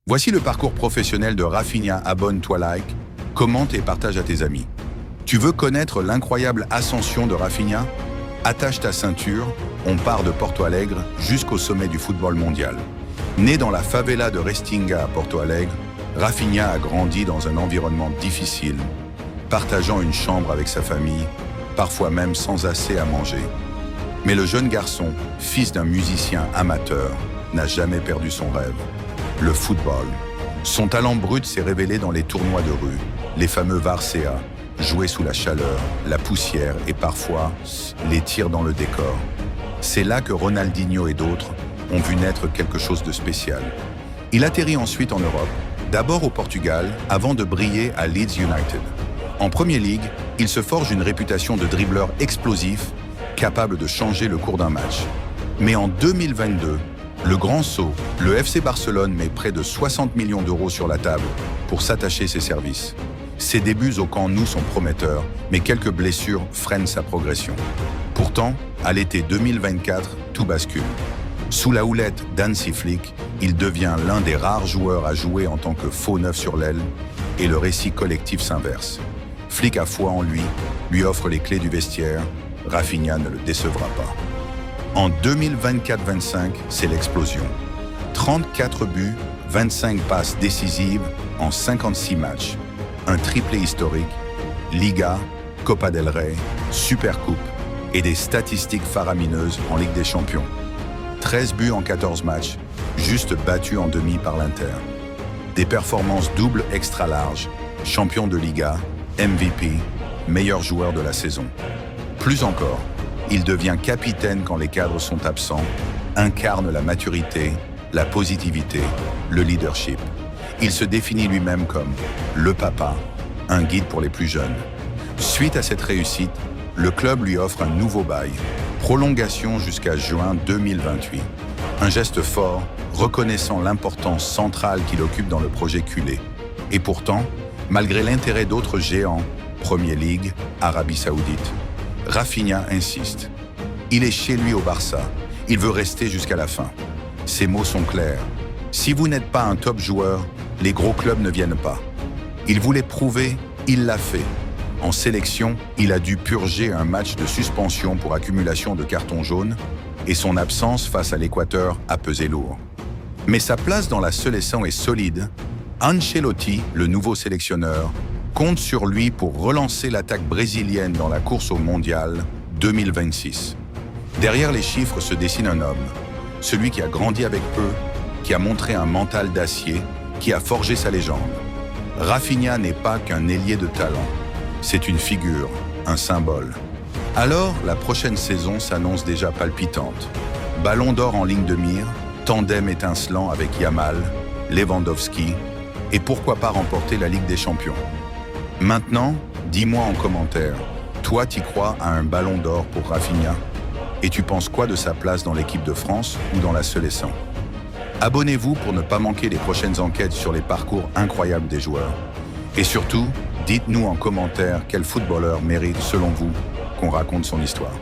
Voici le parcours professionnel de Raphinha. Abonne-toi, like, commente et partage à tes amis. Tu veux connaître l'incroyable ascension de Raphinha? Attache ta ceinture, on part de Porto Alegre jusqu'au sommet du football mondial. Né dans la favela de Restinga à Porto Alegre, Raphinha a grandi dans un environnement difficile, partageant une chambre avec sa famille, parfois même sans assez à manger. Mais le jeune garçon, fils d'un musicien amateur, n'a jamais perdu son rêve, le football. Son talent brut s'est révélé dans les tournois de rue, les fameux Varcea, joués sous la chaleur, la poussière et parfois les tirs dans le décor. C'est là que Ronaldinho et d'autres ont vu naître quelque chose de spécial. Il atterrit ensuite en Europe, d'abord au Portugal, avant de briller à Leeds United. En Premier League, il se forge une réputation de dribbleur explosif, capable de changer le cours d'un match. Mais en 2022, le grand saut, le FC Barcelone met près de 60 millions d'euros sur la table pour s'attacher ses services. Ses débuts au Camp Nou sont prometteurs, mais quelques blessures freinent sa progression. Pourtant, à l'été 2024, tout bascule. Sous la houlette d'Hansi Flick, il devient l'un des rares joueurs à jouer en tant que faux neuf sur l'aile, et le récit collectif s'inverse. Flick a foi en lui offre les clés du vestiaire, Raphinha ne le décevra pas. En 2024-25, c'est l'explosion. 34 buts, 25 passes décisives en 56 matchs. Un triplé historique, Liga, Copa del Rey, Supercoupe et des statistiques faramineuses en Ligue des Champions. 13 buts en 14 matchs, juste battus en demi par l'Inter. Des performances doubles extra larges, champion de Liga, MVP, meilleur joueur de la saison. Plus encore, il devient capitaine quand les cadres sont absents, incarne la maturité, la positivité, le leadership. Il se définit lui-même comme le papa, un guide pour les plus jeunes. Suite à cette réussite, le club lui offre un nouveau bail, prolongation jusqu'à juin 2028. Un geste fort, reconnaissant l'importance centrale qu'il occupe dans le projet culé. Et pourtant, malgré l'intérêt d'autres géants, Premier League, Arabie Saoudite, Raphinha insiste. Il est chez lui au Barça. Il veut rester jusqu'à la fin. Ses mots sont clairs. Si vous n'êtes pas un top joueur, les gros clubs ne viennent pas. Il voulait prouver, il l'a fait. En sélection, il a dû purger un match de suspension pour accumulation de cartons jaunes et son absence face à l'Équateur a pesé lourd. Mais sa place dans la sélection est solide. Ancelotti, le nouveau sélectionneur, compte sur lui pour relancer l'attaque brésilienne dans la course au mondial 2026. Derrière les chiffres se dessine un homme, celui qui a grandi avec peu, qui a montré un mental d'acier, qui a forgé sa légende. Raphinha n'est pas qu'un ailier de talent, c'est une figure, un symbole. Alors, la prochaine saison s'annonce déjà palpitante. Ballon d'or en ligne de mire, tandem étincelant avec Yamal, Lewandowski, et pourquoi pas remporter la Ligue des Champions. Maintenant, dis-moi en commentaire, toi t'y crois à un ballon d'or pour Raphinha? Et tu penses quoi de sa place dans l'équipe de France ou dans la sélection? Abonnez-vous pour ne pas manquer les prochaines enquêtes sur les parcours incroyables des joueurs. Et surtout, dites-nous en commentaire quel footballeur mérite, selon vous, qu'on raconte son histoire.